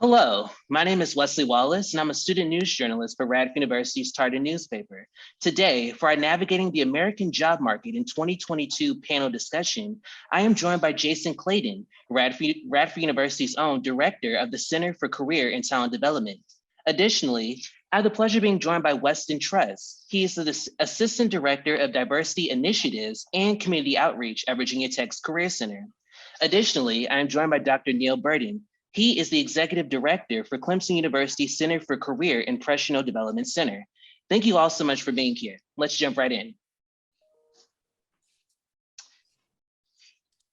Hello, my name is Wesley Wallace, and I'm a student news journalist for Radford University's Tartan newspaper. Today, for our Navigating the American Job Market in 2022 panel discussion, I am joined by Jason Clayton, Radford University's own Director of the Center for Career and Talent Development. Additionally, I have the pleasure of being joined by Weston Truss. He is the Assistant Director of Diversity Initiatives and Community Outreach at Virginia Tech's Career Center. Additionally, I am joined by Dr. Neil Burton. He is the Executive Director for Clemson University Center for Career and Professional Development Center. Thank you all so much for being here. Let's jump right in.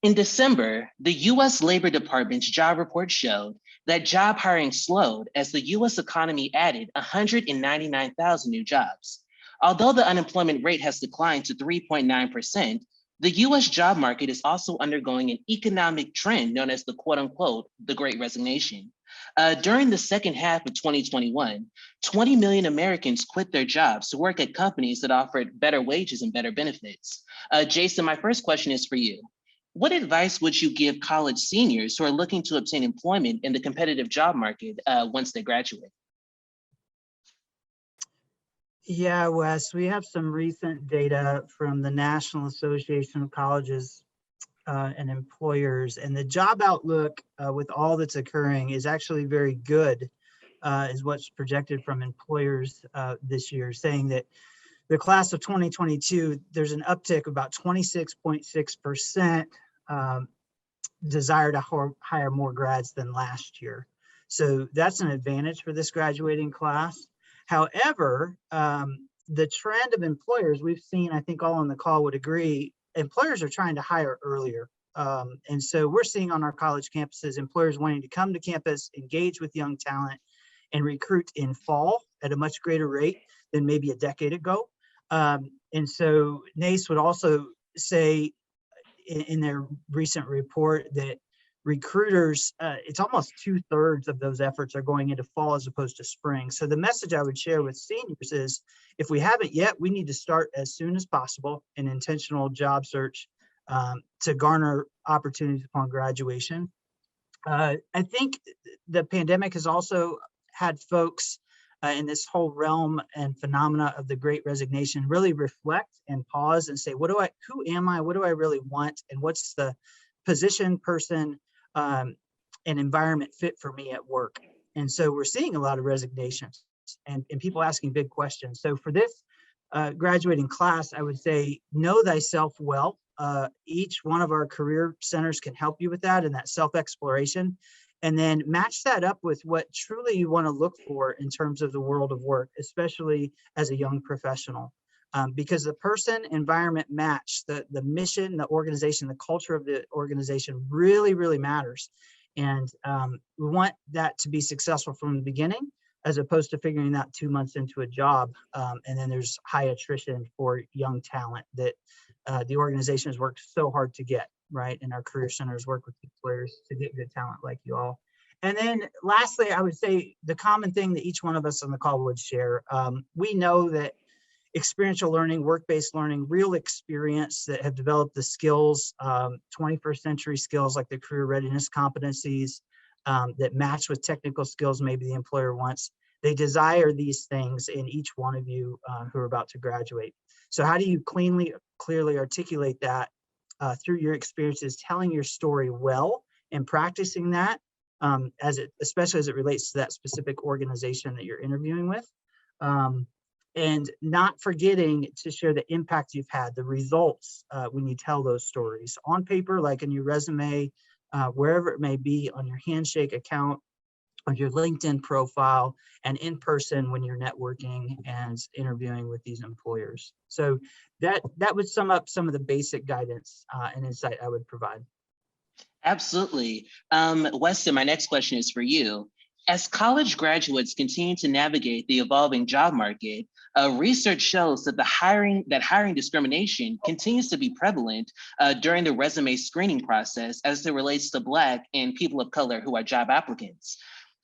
In December, the US Labor Department's job report showed that job hiring slowed as the US economy added 199,000 new jobs. Although the unemployment rate has declined to 3.9%, the US job market is also undergoing an economic trend known as the quote unquote, the Great Resignation. During the second half of 2021, 20 million Americans quit their jobs to work at companies that offered better wages and better benefits. Jason, my first question is for you. What advice would you give college seniors who are looking to obtain employment in the competitive job market once they graduate? Yeah, Wes, we have some recent data from the National Association of Colleges and Employers, and the job outlook with all that's occurring is actually very good, is what's projected from employers this year, saying that the class of 2022, there's an uptick of about 26.6% desire to hire more grads than last year. So that's an advantage for this graduating class. However, the trend of employers we've seen, I think all on the call would agree, employers are trying to hire earlier. And so we're seeing on our college campuses, employers wanting to come to campus, engage with young talent, and recruit in fall at a much greater rate than maybe a decade ago. And so NACE would also say in their recent report that recruiters, it's almost 2/3 of those efforts are going into fall as opposed to spring. So the message I would share with seniors is, if we haven't yet, we need to start as soon as possible an intentional job search to garner opportunities upon graduation. I think the pandemic has also had folks in this whole realm and phenomena of the Great Resignation really reflect and pause and say, who am I? What do I really want? And what's the position, person, and environment fit for me at work? And so we're seeing a lot of resignations and people asking big questions. So for this graduating class, I would say, know thyself well. Each one of our career centers can help you with that and that self-exploration. And then match that up with what truly you want to look for in terms of the world of work, especially as a young professional. Because the person environment match, the mission, the organization, the culture of the organization really, really matters. And we want that to be successful from the beginning, as opposed to figuring that 2 months into a job. And then there's high attrition for young talent that the organization has worked so hard to get, right? And our career centers work with employers to get good talent like you all. And then lastly, I would say the common thing that each one of us on the call would share, we know that experiential learning, work-based learning, real experience that have developed the skills, 21st century skills like the career readiness competencies that match with technical skills maybe the employer wants. They desire these things in each one of you who are about to graduate. So how do you clearly articulate that through your experiences, telling your story well and practicing that, especially as it relates to that specific organization that you're interviewing with? And not forgetting to share the impact you've had, the results when you tell those stories on paper, like in your resume, wherever it may be, on your Handshake account, on your LinkedIn profile, and in person when you're networking and interviewing with these employers. So that would sum up some of the basic guidance and insight I would provide. Absolutely. Weston, my next question is for you. As college graduates continue to navigate the evolving job market, research shows that hiring discrimination continues to be prevalent during the resume screening process as it relates to Black and people of color who are job applicants.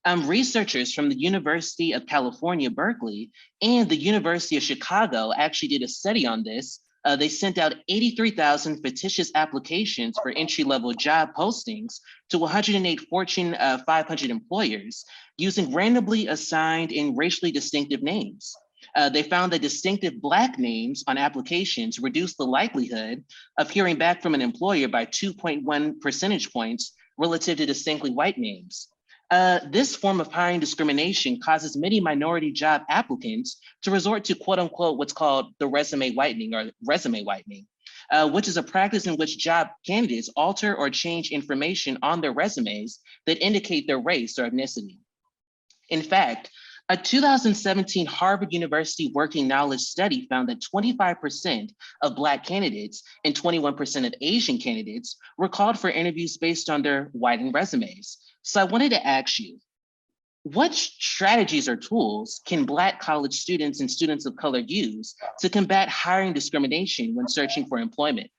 Researchers from the University of California, Berkeley, and the University of Chicago actually did a study on this, They sent out 83,000 fictitious applications for entry-level job postings to 108 Fortune 500 employers using randomly assigned and racially distinctive names. They found that distinctive Black names on applications reduced the likelihood of hearing back from an employer by 2.1 percentage points relative to distinctly white names. This form of hiring discrimination causes many minority job applicants to resort to quote unquote what's called the resume whitening, which is a practice in which job candidates alter or change information on their resumes that indicate their race or ethnicity. In fact, a 2017 Harvard University Working Knowledge study found that 25% of Black candidates and 21% of Asian candidates were called for interviews based on their whitened resumes. So I wanted to ask you, what strategies or tools can Black college students and students of color use to combat hiring discrimination when searching for employment?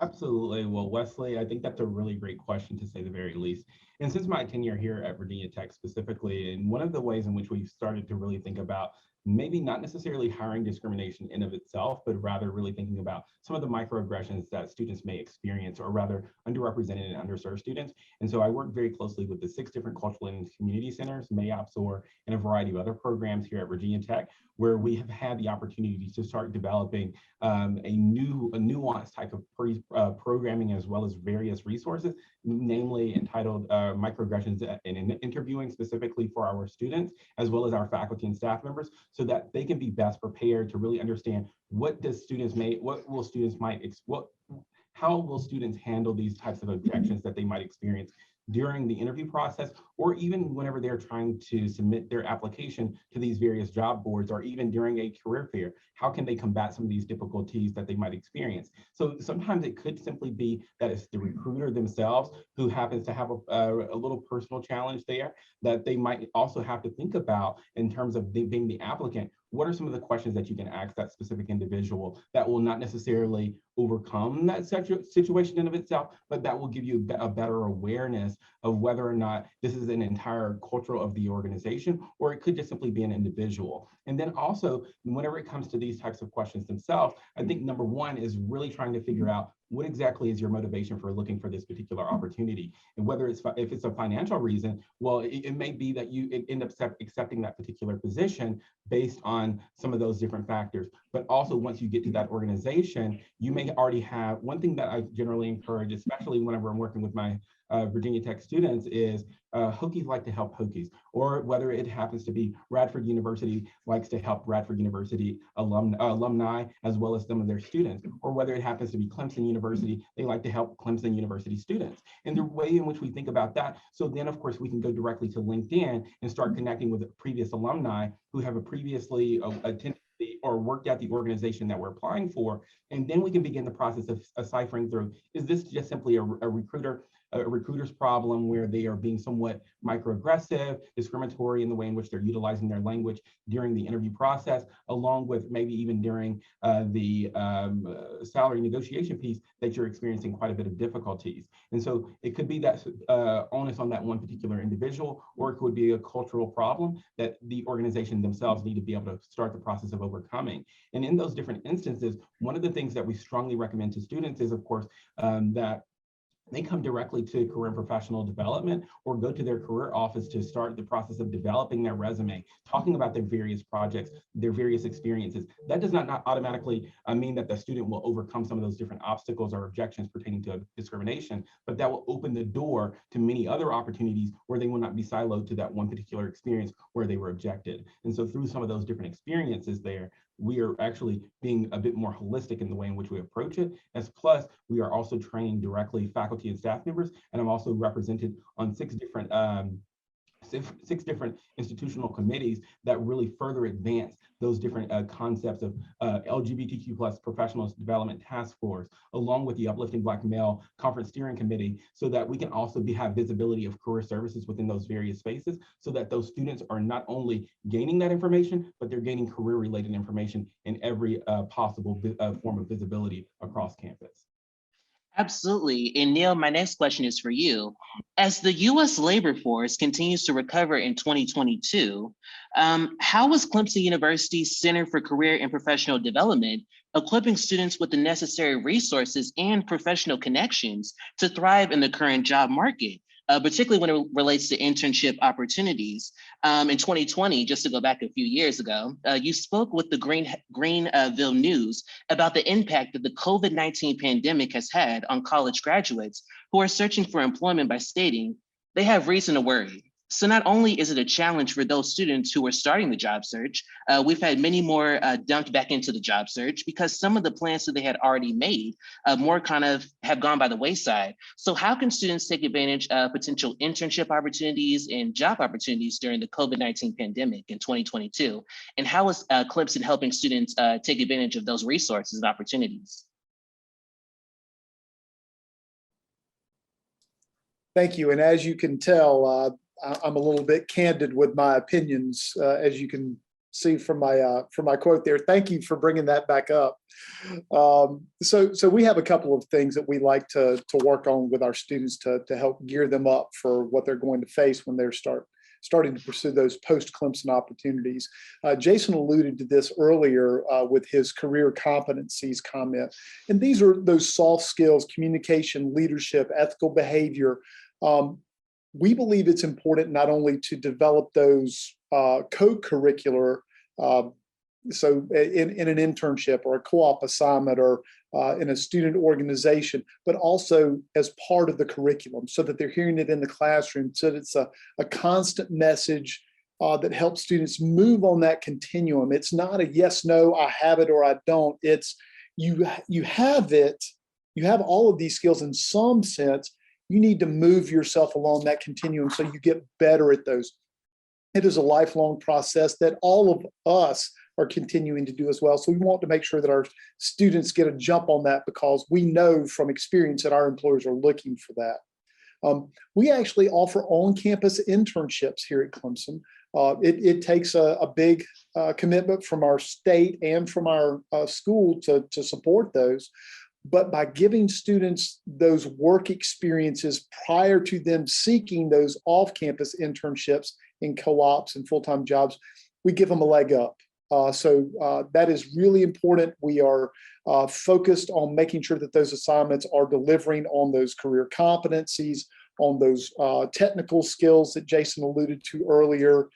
Absolutely. Well, Wesley, I think that's a really great question to say the very least. And since my tenure here at Virginia Tech specifically, and one of the ways in which we've started to really think about maybe not necessarily hiring discrimination in of itself, but rather really thinking about some of the microaggressions that students may experience, or rather underrepresented and underserved students. And so I work very closely with the 6 different cultural and community centers, MAOPSOR, and a variety of other programs here at Virginia Tech, where we have had the opportunity to start developing a nuanced type of programming, as well as various resources, namely entitled Microaggressions and Interviewing, specifically for our students, as well as our faculty and staff members, so that they can be best prepared to really understand how will students handle these types of objections that they might experience during the interview process, or even whenever they're trying to submit their application to these various job boards, or even during a career fair. How can they combat some of these difficulties that they might experience? So sometimes it could simply be that it's the recruiter themselves who happens to have a little personal challenge there that they might also have to think about in terms of being the applicant. What are some of the questions that you can ask that specific individual that will not necessarily overcome that situation in of itself, but that will give you a better awareness of whether or not this is an entire culture of the organization, or it could just simply be an individual. And then also, whenever it comes to these types of questions themselves, I think number one is really trying to figure out what exactly is your motivation for looking for this particular opportunity. And whether if it's a financial reason, well, it may be that you end up accepting that particular position based on some of those different factors. But also, once you get to that organization, you may already have, one thing that I generally encourage, especially whenever I'm working with my Virginia Tech students, is Hokies like to help Hokies, or whether it happens to be Radford University likes to help Radford University alumni, as well as some of their students, or whether it happens to be Clemson University, they like to help Clemson University students. And the way in which we think about that, so then of course we can go directly to LinkedIn and start connecting with previous alumni who have previously attended or worked at the organization that we're applying for. And then we can begin the process of ciphering through, is this just simply a recruiter's problem where they are being somewhat microaggressive, discriminatory in the way in which they're utilizing their language during the interview process, along with maybe even during the salary negotiation piece that you're experiencing quite a bit of difficulties. And so it could be that onus on that one particular individual, or it could be a cultural problem that the organization themselves need to be able to start the process of overcoming. And in those different instances, one of the things that we strongly recommend to students is, of course, that they come directly to career and professional development, or go to their career office to start the process of developing their resume, talking about their various projects, their various experiences. That does not automatically mean that the student will overcome some of those different obstacles or objections pertaining to discrimination, but that will open the door to many other opportunities where they will not be siloed to that one particular experience where they were objected. And so through some of those different experiences there, we are actually being a bit more holistic in the way in which we approach it. As plus, we are also training directly faculty and staff members, and I'm also represented on 6 different institutional committees that really further advance those different concepts of LGBTQ plus professionals development task force, along with the Uplifting Black Male Conference Steering Committee, so that we can also have visibility of career services within those various spaces, so that those students are not only gaining that information, but they're gaining career related information in every possible form of visibility across campus. Absolutely. And Neil, my next question is for you. As the US labor force continues to recover in 2022, how was Clemson University's Center for Career and Professional Development equipping students with the necessary resources and professional connections to thrive in the current job market, particularly when it relates to internship opportunities. In 2020, just to go back a few years ago, you spoke with the Greenville News about the impact that the COVID-19 pandemic has had on college graduates who are searching for employment by stating they have reason to worry. So not only is it a challenge for those students who are starting the job search, we've had many more dumped back into the job search because some of the plans that they had already made more kind of have gone by the wayside. So how can students take advantage of potential internship opportunities and job opportunities during the COVID-19 pandemic in 2022? And how is Clemson helping students take advantage of those resources and opportunities? Thank you. And as you can tell, I'm a little bit candid with my opinions, as you can see from my quote there. Thank you for bringing that back up. So we have a couple of things that we like to work on with our students to help gear them up for what they're going to face when they're starting to pursue those post-Clemson opportunities. Jason alluded to this earlier with his career competencies comment. And these are those soft skills: communication, leadership, ethical behavior. We believe it's important not only to develop those co-curricular, so in an internship or a co-op assignment or in a student organization, but also as part of the curriculum so that they're hearing it in the classroom, so that it's a constant message that helps students move on that continuum. It's not a yes, no, I have it or I don't. It's you have it, you have all of these skills in some sense. You need to move yourself along that continuum so you get better at those. It is a lifelong process that all of us are continuing to do as well. So we want to make sure that our students get a jump on that because we know from experience that our employers are looking for that. We actually offer on-campus internships here at Clemson. It takes a big commitment from our state and from our school to support those. But by giving students those work experiences prior to them seeking those off-campus internships in co-ops and full-time jobs, we give them a leg up. So that is really important. We are focused on making sure that those assignments are delivering on those career competencies, on those technical skills that Jason alluded to earlier.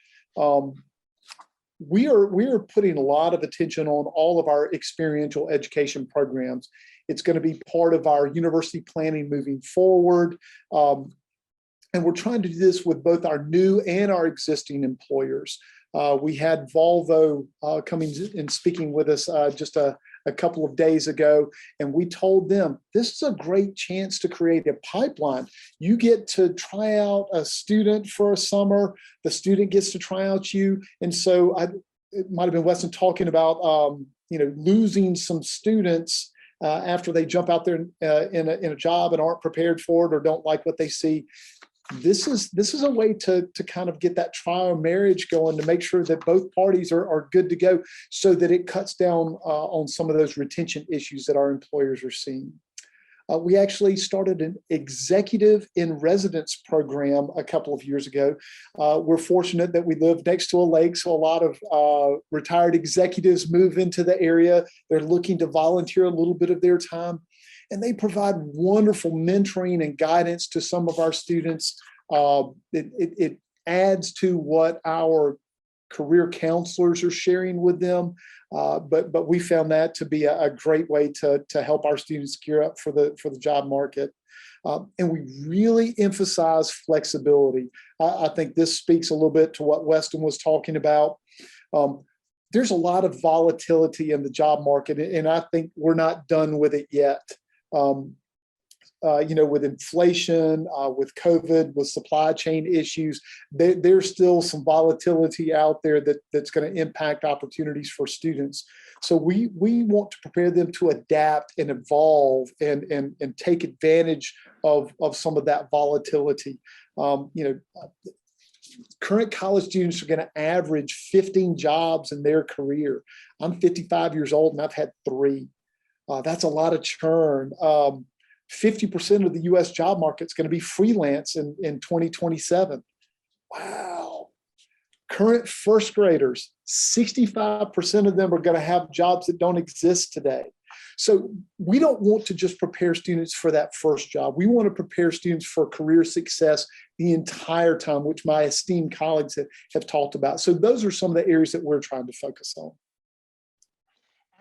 We are putting a lot of attention on all of our experiential education programs. It's going to be part of our university planning moving forward. And we're trying to do this with both our new and our existing employers. We had Volvo coming and speaking with us just a couple of days ago, and we told them this is a great chance to create a pipeline. You get to try out a student for a summer, the student gets to try out you. And so it might have been Weston talking about losing some students after they jump out there in a job and aren't prepared for it or don't like what they see. This is a way to kind of get that trial marriage going to make sure that both parties are good to go so that it cuts down on some of those retention issues that our employers are seeing. We actually started an executive in residence program a couple of years ago. We're fortunate that we live next to a lake, so a lot of retired executives move into the area. They're looking to volunteer a little bit of their time, and they provide wonderful mentoring and guidance to some of our students. It adds to what our career counselors are sharing with them. But we found that to be a great way to help our students gear up for the job market. And we really emphasize flexibility. I think this speaks a little bit to what Weston was talking about. There's a lot of volatility in the job market, and I think we're not done with it yet. With inflation, with COVID, with supply chain issues, there's still some volatility out there that's going to impact opportunities for students. So we want to prepare them to adapt and evolve and take advantage of some of that volatility. Current college students are going to average 15 jobs in their career. I'm 55 years old and I've had 3. That's a lot of churn. 50% of the US job market is going to be freelance in 2027. Wow. Current first graders, 65% of them are going to have jobs that don't exist today. So we don't want to just prepare students for that first job. We want to prepare students for career success the entire time, which my esteemed colleagues have talked about. So those are some of the areas that we're trying to focus on.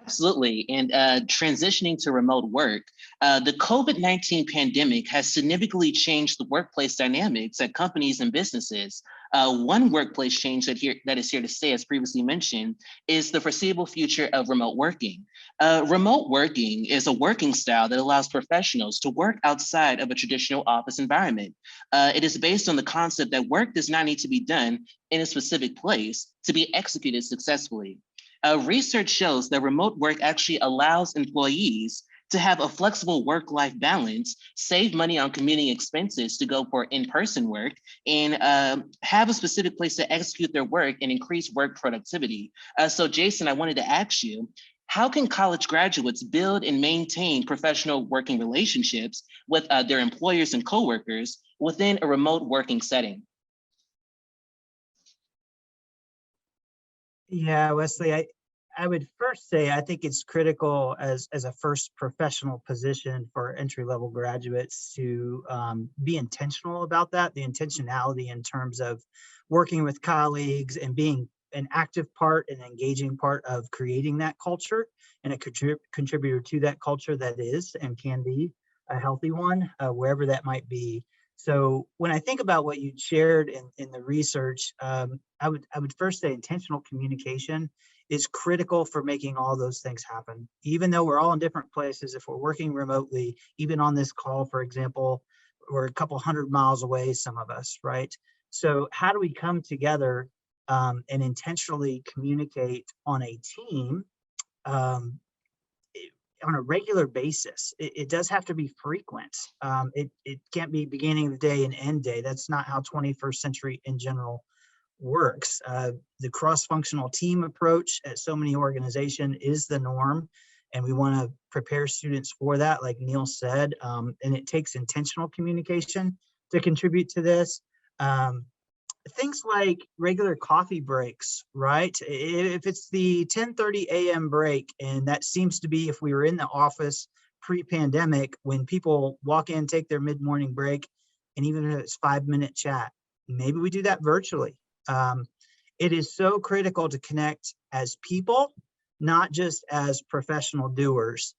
Absolutely. And transitioning to remote work, the COVID-19 pandemic has significantly changed the workplace dynamics at companies and businesses. One workplace change that is here to stay, as previously mentioned, is the foreseeable future of remote working. Remote working is a working style that allows professionals to work outside of a traditional office environment. It is based on the concept that work does not need to be done in a specific place to be executed successfully. Research shows that remote work actually allows employees to have a flexible work-life balance, save money on commuting expenses to go for in-person work, and have a specific place to execute their work and increase work productivity. So Jason, I wanted to ask you, how can college graduates build and maintain professional working relationships with their employers and coworkers within a remote working setting? Yeah, Wesley, I would first say I think it's critical as a first professional position for entry-level graduates to be intentional about that, the intentionality in terms of working with colleagues and being an active part and engaging part of creating that culture and a contributor to that culture that is and can be a healthy one, wherever that might be. So when I think about what you shared in the research, I would first say intentional communication is critical for making all those things happen. Even though we're all in different places, if we're working remotely, even on this call, for example, we're a couple hundred miles away, some of us, right? So how do we come together and intentionally communicate on a team on a regular basis? It does have to be frequent. It can't be beginning of the day and end day. That's not how 21st century in general works. The cross-functional team approach at so many organizations is the norm, and we want to prepare students for that, like Neil said, and it takes intentional communication to contribute to this. Things like regular coffee breaks, right? If it's the 10:30 a.m. break, and that seems to be if we were in the office pre-pandemic, when people walk in, take their mid-morning break, and even if it's 5-minute chat, maybe we do that virtually. It is so critical to connect as people, not just as professional doers,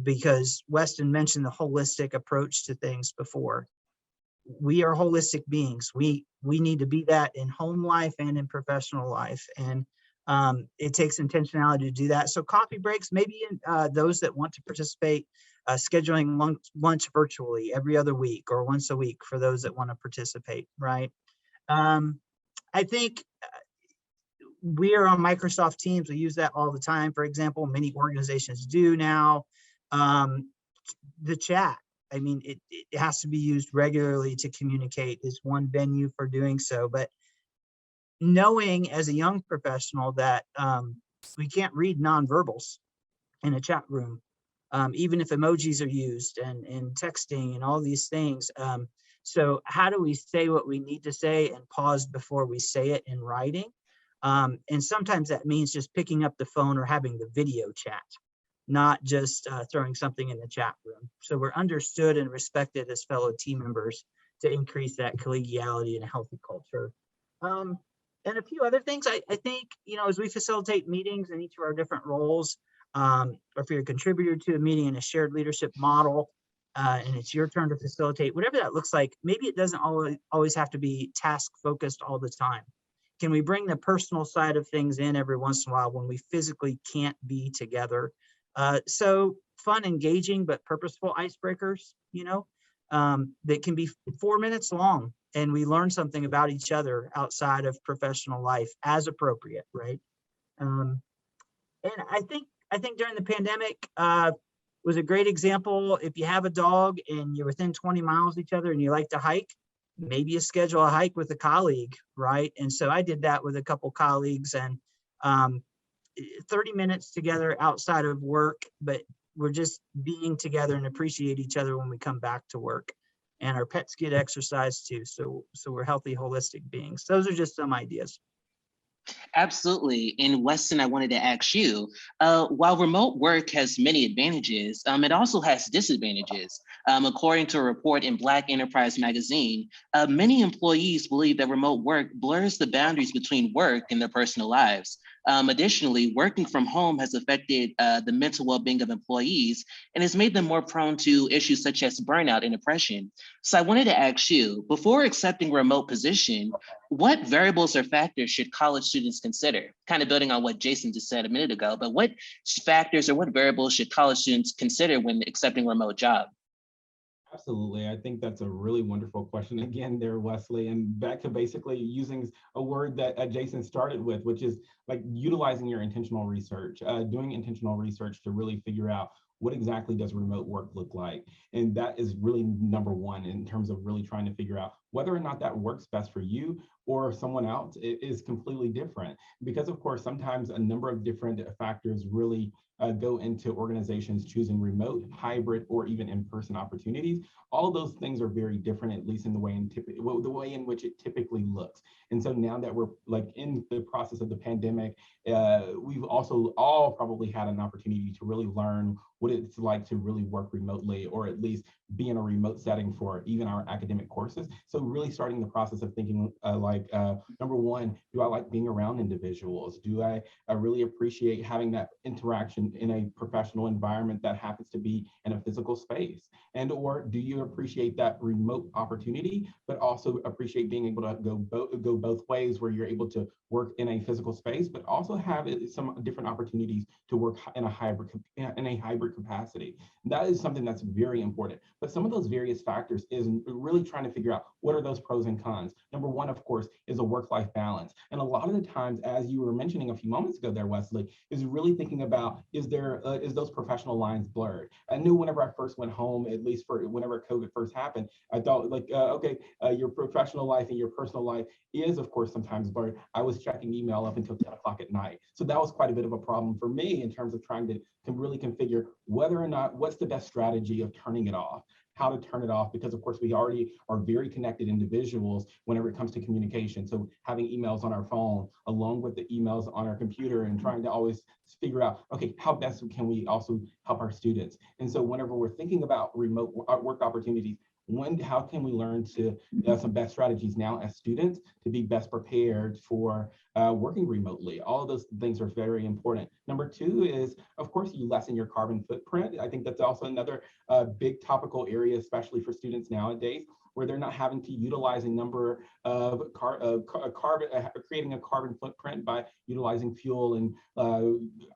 because Weston mentioned the holistic approach to things before. We are holistic beings. We need to be that in home life and in professional life. And it takes intentionality to do that. So coffee breaks, maybe those that want to participate, scheduling lunch virtually every other week or once a week for those that want to participate, right? I think we are on Microsoft Teams. We use that all the time. For example, many organizations do now. The chat, I mean, it has to be used regularly to communicate is one venue for doing so. But knowing as a young professional that we can't read nonverbals in a chat room, even if emojis are used and texting and all these things. So how do we say what we need to say and pause before we say it in writing? And sometimes that means just picking up the phone or having the video chat, not just throwing something in the chat room. So we're understood and respected as fellow team members to increase that collegiality and a healthy culture. And a few other things, I think, as we facilitate meetings in each of our different roles, or if you're a contributor to a meeting in a shared leadership model, and it's your turn to facilitate, whatever that looks like, maybe it doesn't always have to be task focused all the time. Can we bring the personal side of things in every once in a while when we physically can't be together? So fun, engaging, but purposeful icebreakers, that can be 4 minutes long, and we learn something about each other outside of professional life as appropriate, right? And I think during the pandemic was a great example. If you have a dog and you're within 20 miles of each other and you like to hike, maybe you schedule a hike with a colleague, right? And so I did that with a couple colleagues, and 30 minutes together outside of work, but we're just being together and appreciate each other when we come back to work. And our pets get exercise too. So we're healthy, holistic beings. Those are just some ideas. Absolutely. And Weston, I wanted to ask you, while remote work has many advantages, it also has disadvantages. According to a report in Black Enterprise magazine, many employees believe that remote work blurs the boundaries between work and their personal lives. Additionally, working from home has affected the mental well-being of employees and has made them more prone to issues such as burnout and depression. So I wanted to ask you, before accepting a remote position, what variables or factors should college students consider? Kind of building on what Jason just said a minute ago, but what factors or what variables should college students consider when accepting a remote job? Absolutely. I think that's a really wonderful question again there, Wesley. And back to basically using a word that Jason started with, which is like utilizing your intentional research, doing intentional research to really figure out what exactly does remote work look like? And that is really number one in terms of really trying to figure out whether or not that works best for you or someone else. It is completely different because of course, sometimes a number of different factors really go into organizations choosing remote, hybrid, or even in-person opportunities. All of those things are very different, at least in the way in which it typically looks. And so now that we're like in the process of the pandemic, we've also all probably had an opportunity to really learn what it's like to really work remotely, or at least be in a remote setting for even our academic courses. So really starting the process of thinking number one, do I like being around individuals? Do I really appreciate having that interaction in a professional environment that happens to be in a physical space? And or do you appreciate that remote opportunity, but also appreciate being able to go both ways, where you're able to work in a physical space, but also have some different opportunities to work in a hybrid capacity? That is something that's very important. But some of those various factors is really trying to figure out what are those pros and cons. Number one, of course, is a work-life balance. And a lot of the times, as you were mentioning a few moments ago there, Wesley, is really thinking about, is those professional lines blurred? I knew whenever I first went home, at least for whenever COVID first happened, I thought like, your professional life and your personal life is of course sometimes blurred. I was checking email up until 10 o'clock at night. So that was quite a bit of a problem for me in terms of trying to really configure whether or not, what's the best strategy of turning it off, how to turn it off, because of course we already are very connected individuals whenever it comes to communication. So having emails on our phone along with the emails on our computer, and trying to always figure out, okay, how best can we also help our students? And so whenever we're thinking about remote work opportunities, how can we learn to some best strategies now as students to be best prepared for working remotely? All of those things are very important. Number two is, of course, you lessen your carbon footprint. I think that's also another big topical area, especially for students nowadays, where they're not having to utilize a number of creating a carbon footprint by utilizing fuel, and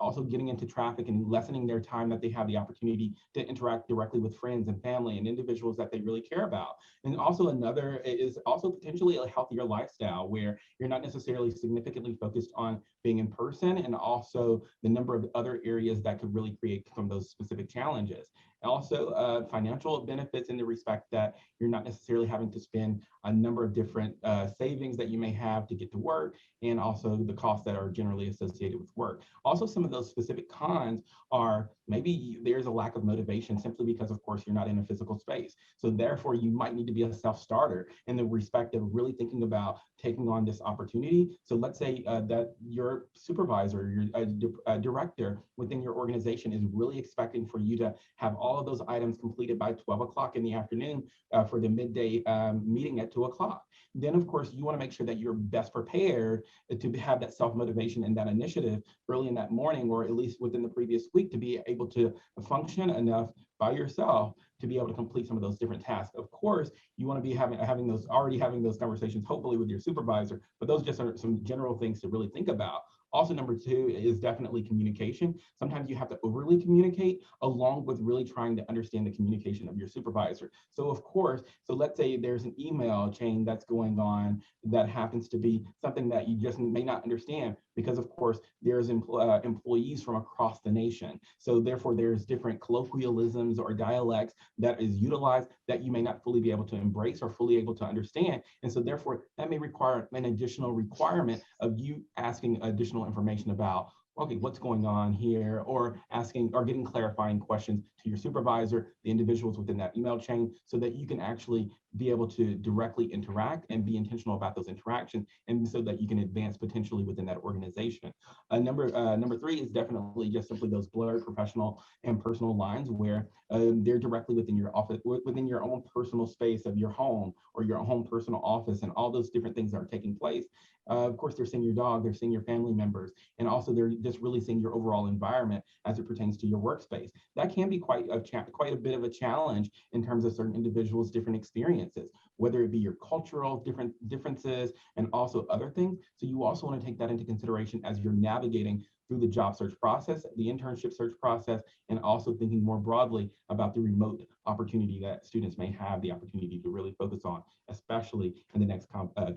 also getting into traffic and lessening their time that they have the opportunity to interact directly with friends and family and individuals that they really care about. And also another is also potentially a healthier lifestyle, where you're not necessarily significantly focused on being in person, and also the number of other areas that could really create from those specific challenges. Also, financial benefits in the respect that you're not necessarily having to spend a number of different savings that you may have to get to work, and also the costs that are generally associated with work. Also, some of those specific cons are maybe there's a lack of motivation simply because, of course, you're not in a physical space. So therefore, you might need to be a self-starter in the respect of really thinking about taking on this opportunity. So let's say that your supervisor, your director within your organization is really expecting for you to have all of those items completed by 12 o'clock in the afternoon for the midday meeting at 2 o'clock. Then, of course, you want to make sure that you're best prepared to have that self-motivation and that initiative early in that morning, or at least within the previous week, to be able to function enough by yourself to be able to complete some of those different tasks. Of course, you want to be having those conversations, hopefully with your supervisor, but those just are some general things to really think about. Also, number two is definitely communication. Sometimes you have to overly communicate along with really trying to understand the communication of your supervisor. So of course, so let's say there's an email chain that's going on that happens to be something that you just may not understand, because of course there's employees from across the nation. So therefore there's different colloquialisms or dialects that is utilized that you may not fully be able to embrace or fully able to understand. And so therefore that may require an additional requirement of you asking additional information about, okay, what's going on here, or asking or getting clarifying questions to your supervisor, the individuals within that email chain, so that you can actually be able to directly interact and be intentional about those interactions, and so that you can advance potentially within that organization. Number three is definitely just simply those blurred professional and personal lines where they're directly within your office, within your own personal space of your home or your home personal office, and all those different things that are taking place. Of course, they're seeing your dog, they're seeing your family members, and also they're just really seeing your overall environment as it pertains to your workspace. That can be quite a bit of a challenge in terms of certain individuals' different experiences, whether it be your cultural differences and also other things. So you also want to take that into consideration as you're navigating through the job search process, the internship search process, and also thinking more broadly about the remote opportunity that students may have the opportunity to really focus on, especially in the next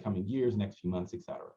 coming years, next few months, et cetera.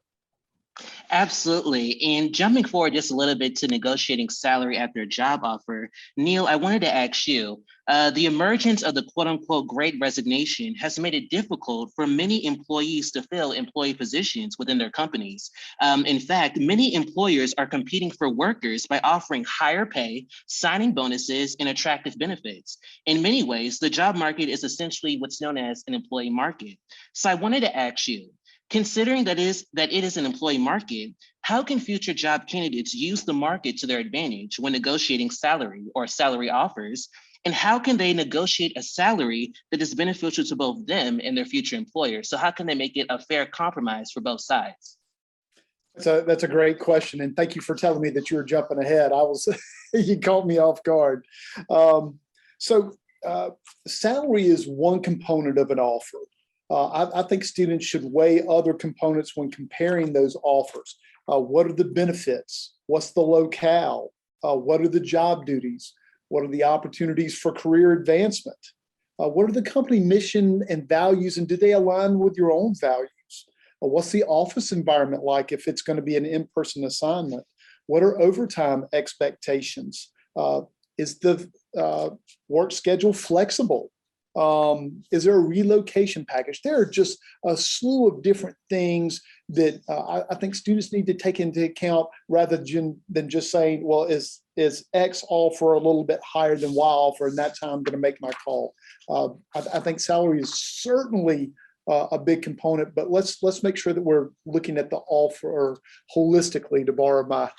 Absolutely. And jumping forward just a little bit to negotiating salary after a job offer, Neil, I wanted to ask you, the emergence of the quote unquote great resignation has made it difficult for many employees to fill employee positions within their companies. In fact, many employers are competing for workers by offering higher pay, signing bonuses, and attractive benefits. In many ways, the job market is essentially what's known as an employee market. So I wanted to ask you, considering that it is an employee market, how can future job candidates use the market to their advantage when negotiating salary or salary offers? And how can they negotiate a salary that is beneficial to both them and their future employer? So how can they make it a fair compromise for both sides? That's a great question. And thank you for telling me that you were jumping ahead. You caught me off guard. Salary is one component of an offer. I think students should weigh other components when comparing those offers. What are the benefits? What's the locale? What are the job duties? What are the opportunities for career advancement? What are the company mission and values, and do they align with your own values? What's the office environment like if it's going to be an in-person assignment? What are overtime expectations? Is the work schedule flexible? Is there a relocation package? There are just a slew of different things that I think students need to take into account rather than just saying, well, is X offer a little bit higher than Y offer, and that's how I'm going to make my call. I think salary is certainly a big component, but let's make sure that we're looking at the offer holistically, to borrow my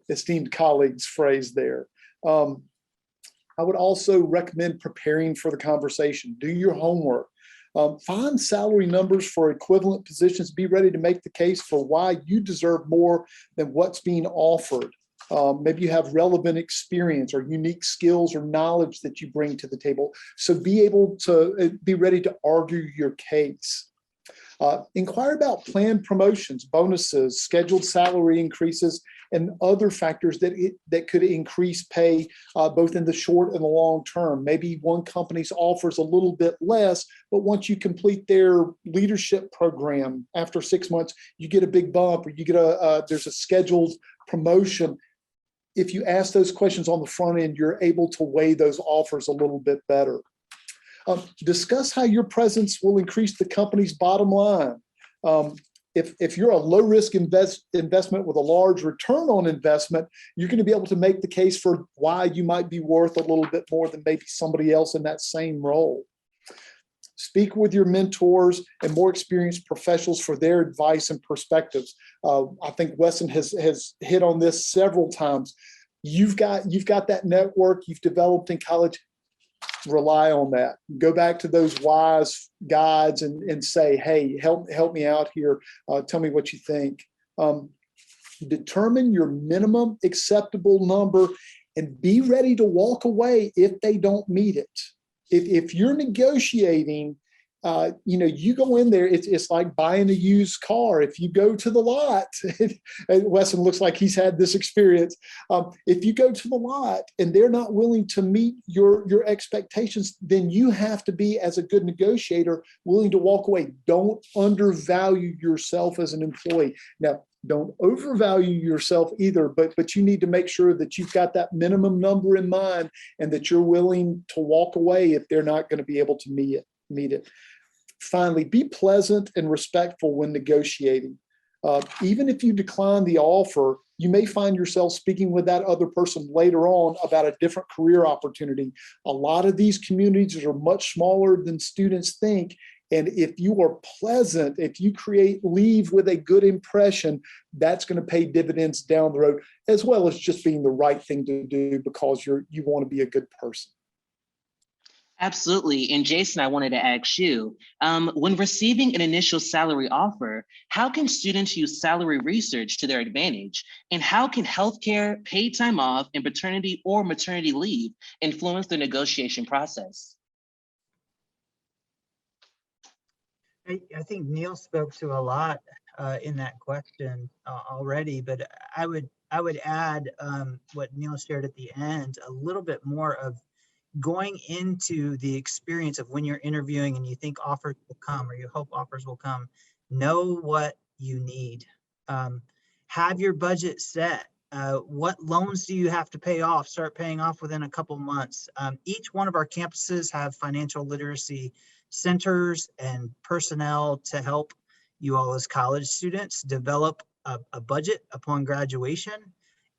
esteemed colleague's phrase there. I would also recommend preparing for the conversation. Do your homework. Find salary numbers for equivalent positions. Be ready to make the case for why you deserve more than what's being offered. Maybe you have relevant experience or unique skills or knowledge that you bring to the table. So be ready to argue your case. Inquire about planned promotions, bonuses, scheduled salary increases, and other factors that could increase pay both in the short and the long term. Maybe one company's offers a little bit less, but once you complete their leadership program after 6 months, you get a big bump, or you get there's a scheduled promotion. If you ask those questions on the front end, you're able to weigh those offers a little bit better. Discuss how your presence will increase the company's bottom line. If you're a low-risk investment with a large return on investment, you're going to be able to make the case for why you might be worth a little bit more than maybe somebody else in that same role. Speak with your mentors and more experienced professionals for their advice and perspectives. I think Weston has hit on this several times. You've got that network you've developed in college. Rely on that. Go back to those wise guides and say, hey, help me out here. Tell me what you think. Determine your minimum acceptable number and be ready to walk away if they don't meet it. If you're negotiating, you go in there, it's like buying a used car. If you go to the lot, and Weston looks like he's had this experience. If you go to the lot and they're not willing to meet your expectations, then you have to be, as a good negotiator, willing to walk away. Don't undervalue yourself as an employee. Now, don't overvalue yourself either, but you need to make sure that you've got that minimum number in mind and that you're willing to walk away if they're not going to be able to meet it. Finally, be pleasant and respectful when negotiating. Even if you decline the offer, you may find yourself speaking with that other person later on about a different career opportunity. A lot of these communities are much smaller than students think. And if you are pleasant, if you leave with a good impression, that's going to pay dividends down the road, as well as just being the right thing to do because you want to be a good person. Absolutely. And Jason, I wanted to ask you, when receiving an initial salary offer, how can students use salary research to their advantage? And how can healthcare, paid time off, and paternity or maternity leave influence the negotiation process? I think Neil spoke to a lot in that question already, but I would add what Neil shared at the end, a little bit more of going into the experience of when you're interviewing and you think offers will come or you hope offers will come. Know what you need. Have your budget set. What loans do you have to pay off? Start paying off within a couple months. Each one of our campuses have financial literacy centers and personnel to help you all as college students develop a budget upon graduation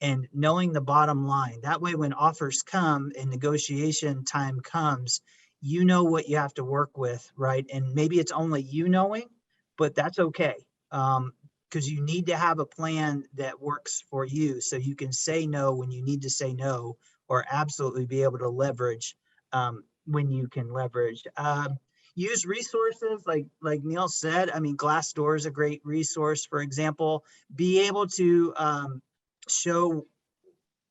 and knowing the bottom line. That way, when offers come and negotiation time comes, you know what you have to work with, right? And maybe it's only you knowing, but that's okay. Because you need to have a plan that works for you so you can say no when you need to say no, or absolutely be able to leverage when you can leverage. Use resources like Neil said. I mean, Glassdoor is a great resource, for example. Be able to show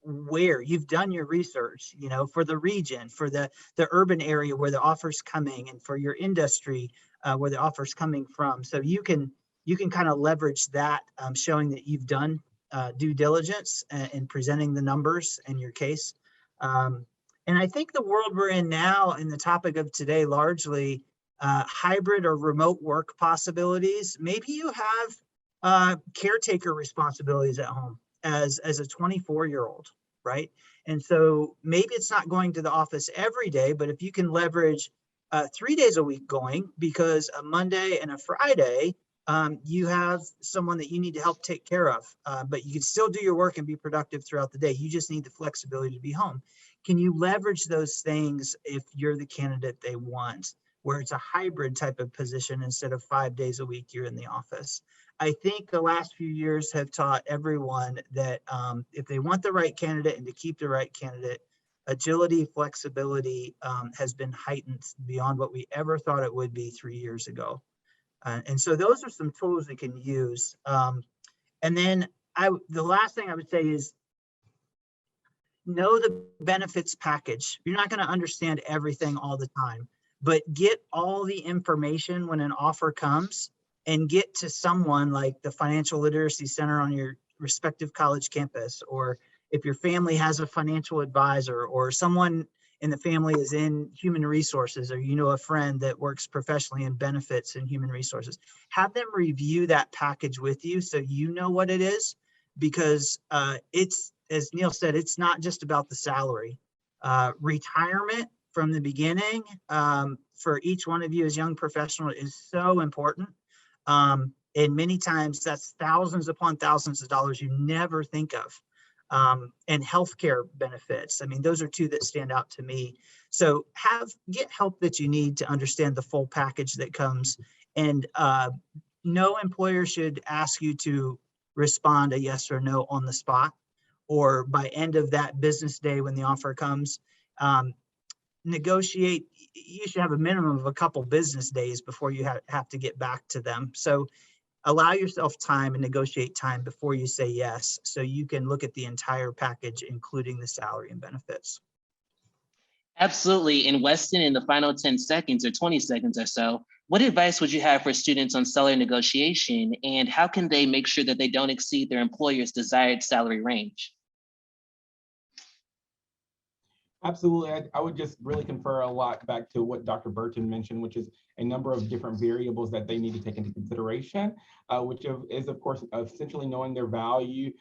where you've done your research, for the region, for the urban area where the offer's coming, and for your industry where the offer's coming from. So you can kind of leverage that, showing that you've done due diligence in presenting the numbers in your case. And I think the world we're in now, and the topic of today, largely hybrid or remote work possibilities. Maybe you have caretaker responsibilities at home as a 24-year-old, right? And so maybe it's not going to the office every day, but if you can leverage 3 days a week going, because a Monday and a Friday, you have someone that you need to help take care of, but you can still do your work and be productive throughout the day. You just need the flexibility to be home. Can you leverage those things if you're the candidate they want, where it's a hybrid type of position instead of 5 days a week you're in the office? I think the last few years have taught everyone that if they want the right candidate and to keep the right candidate, agility, flexibility has been heightened beyond what we ever thought it would be 3 years ago. And so those are some tools they can use. And then the last thing I would say is know the benefits package. You're not going to understand everything all the time, but get all the information when an offer comes, and get to someone like the Financial Literacy Center on your respective college campus, or if your family has a financial advisor, or someone in the family is in human resources, or a friend that works professionally in benefits and human resources, have them review that package with you so you know what it is, because it's, as Neil said, it's not just about the salary. Retirement from the beginning for each one of you as young professionals is so important. And many times that's thousands upon thousands of dollars you never think of. And healthcare benefits. I mean, those are two that stand out to me. So get help that you need to understand the full package that comes. And no employer should ask you to respond a yes or no on the spot, or by end of that business day when the offer comes. Negotiate. You should have a minimum of a couple business days before you have to get back to them. So allow yourself time and negotiate time before you say yes, so you can look at the entire package, including the salary and benefits. Absolutely. And Weston, in the final 10 seconds or 20 seconds or so, what advice would you have for students on salary negotiation, and how can they make sure that they don't exceed their employer's desired salary range? Absolutely. I would just really confer a lot back to what Dr. Burton mentioned, which is a number of different variables that they need to take into consideration, which is, of course, essentially knowing their value,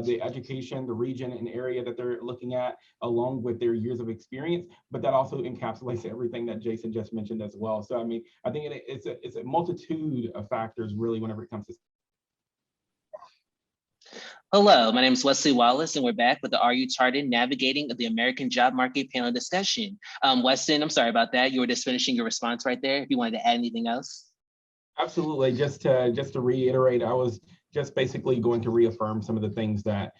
the education, the region and area that they're looking at, along with their years of experience. But that also encapsulates everything that Jason just mentioned as well. So, I mean, I think it's a multitude of factors, really, whenever it comes to Hello, my name is Wesley Wallace, and we're back with the Are You Tartan Navigating the American Job Market panel discussion. Weston, I'm sorry about that. You were just finishing your response right there. If you wanted to add anything else. Absolutely. Just to reiterate, I was just basically going to reaffirm some of the things that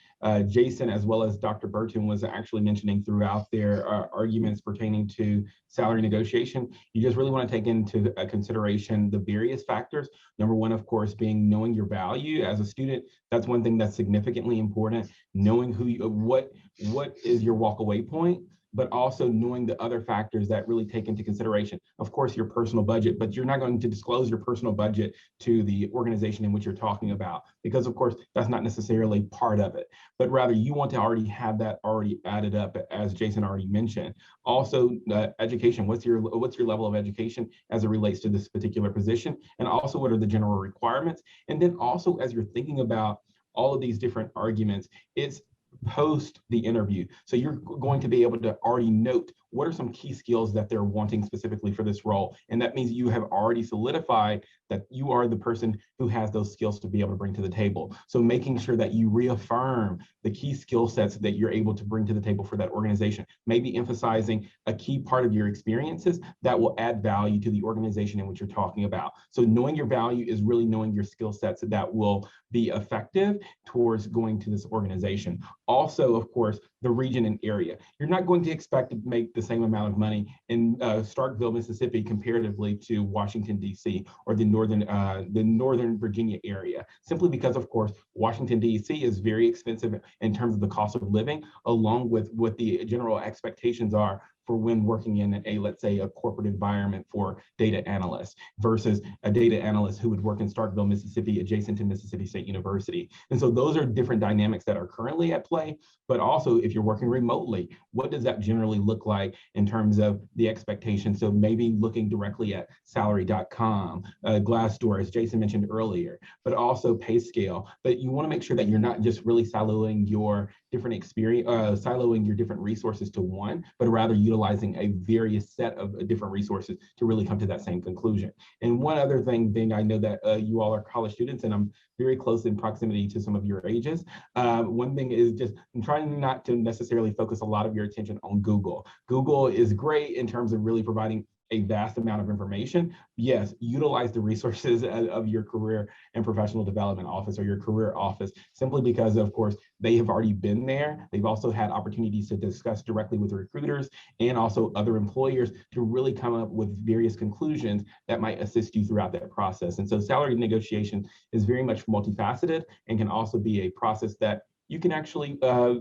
Jason as well as Dr. Burton was actually mentioning throughout their arguments pertaining to salary negotiation. You just really want to take into consideration the various factors. Number one, of course, being knowing your value as a student. That's one thing that's significantly important. Knowing what is your walk away point, but also knowing the other factors that really take into consideration, of course, your personal budget, but you're not going to disclose your personal budget to the organization in which you're talking about, because of course, that's not necessarily part of it, but rather you want to already have that already added up, as Jason already mentioned. Also, education, what's your level of education as it relates to this particular position? And also, what are the general requirements? And then also, as you're thinking about all of these different arguments, it's post the interview. So you're going to be able to already note what are some key skills that they're wanting specifically for this role. And that means you have already solidified that you are the person who has those skills to be able to bring to the table. So making sure that you reaffirm the key skill sets that you're able to bring to the table for that organization, maybe emphasizing a key part of your experiences that will add value to the organization in which you're talking about. So knowing your value is really knowing your skill sets that will be effective towards going to this organization. Also, of course, the region and area. You're not going to expect to make the same amount of money in Starkville, Mississippi, comparatively to Washington, D.C. or the Northern Virginia area, simply because, of course, Washington, D.C. is very expensive in terms of the cost of living, along with what the general expectations are for when working in let's say, a corporate environment for data analysts versus a data analyst who would work in Starkville, Mississippi, adjacent to Mississippi State University. And so those are different dynamics that are currently at play, but also if you're working remotely, what does that generally look like in terms of the expectation? So maybe looking directly at salary.com, Glassdoor, as Jason mentioned earlier, but also pay scale. But you want to make sure that you're not just really siloing your different siloing your different resources to one, but rather utilizing a various set of different resources to really come to that same conclusion. And one other thing, I know that you all are college students, and I'm very close in proximity to some of your ages. One thing is just I'm trying not to necessarily focus a lot of your attention on Google. Google is great in terms of really providing a vast amount of information. Yes, utilize the resources of your career and professional development office or your career office, simply because, of course, they have already been there. They've also had opportunities to discuss directly with recruiters and also other employers to really come up with various conclusions that might assist you throughout that process. And so salary negotiation is very much multifaceted and can also be a process that you can actually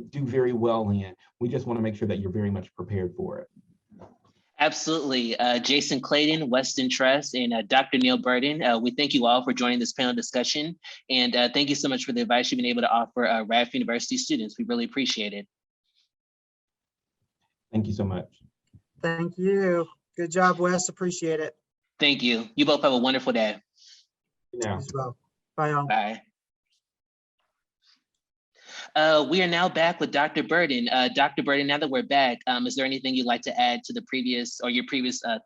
do very well in. We just want to make sure that you're very much prepared for it. Absolutely. Jason Clayton, Weston, Truss, and Dr. Neil Burton, we thank you all for joining this panel discussion. And thank you so much for the advice you've been able to offer Radford University students. We really appreciate it. Thank you so much. Thank you. Good job, Wes. Appreciate it. Thank you. You both have a wonderful day. Now. As well. Bye, all. Bye. We are now back with Dr. Burton. Dr. Burton, now that we're back, is there anything you'd like to add to the previous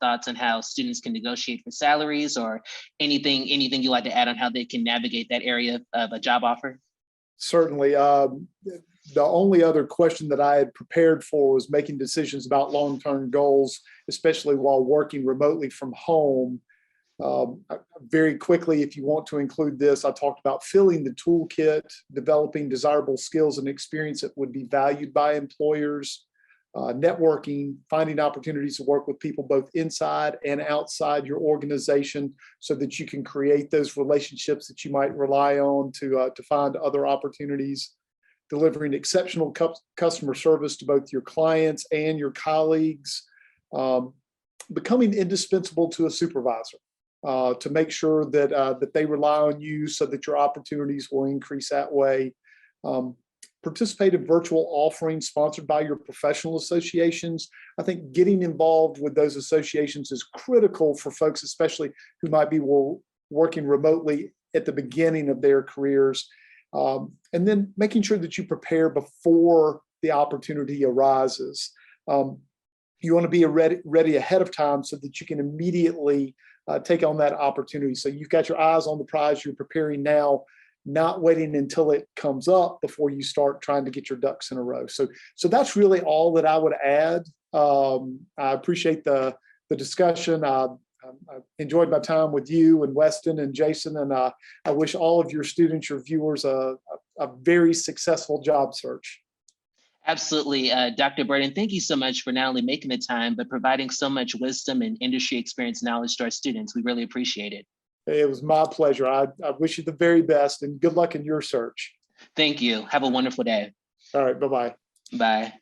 thoughts on how students can negotiate for salaries, or anything you'd like to add on how they can navigate that area of a job offer? Certainly. The only other question that I had prepared for was making decisions about long-term goals, especially while working remotely from home. Very quickly, if you want to include this, I talked about filling the toolkit, developing desirable skills and experience that would be valued by employers, networking, finding opportunities to work with people both inside and outside your organization so that you can create those relationships that you might rely on to find other opportunities, delivering exceptional customer service to both your clients and your colleagues, becoming indispensable to a supervisor. To make sure that they rely on you so that your opportunities will increase that way. Participate in virtual offerings sponsored by your professional associations. I think getting involved with those associations is critical for folks, especially who might be working remotely at the beginning of their careers. And then making sure that you prepare before the opportunity arises. You want to be ready ahead of time so that you can immediately take on that opportunity. So you've got your eyes on the prize, you're preparing now. not waiting until it comes up before you start trying to get your ducks in a row. So that's really all that I would add. I appreciate the discussion. I enjoyed my time with you and Weston and Jason, and I wish all of your students, your viewers, a very successful job search. Absolutely. Dr. Burton, thank you so much for not only making the time, but providing so much wisdom and industry experience knowledge to our students. We really appreciate it. It was my pleasure. I wish you the very best and good luck in your search. Thank you. Have a wonderful day. All right. Bye-bye. Bye.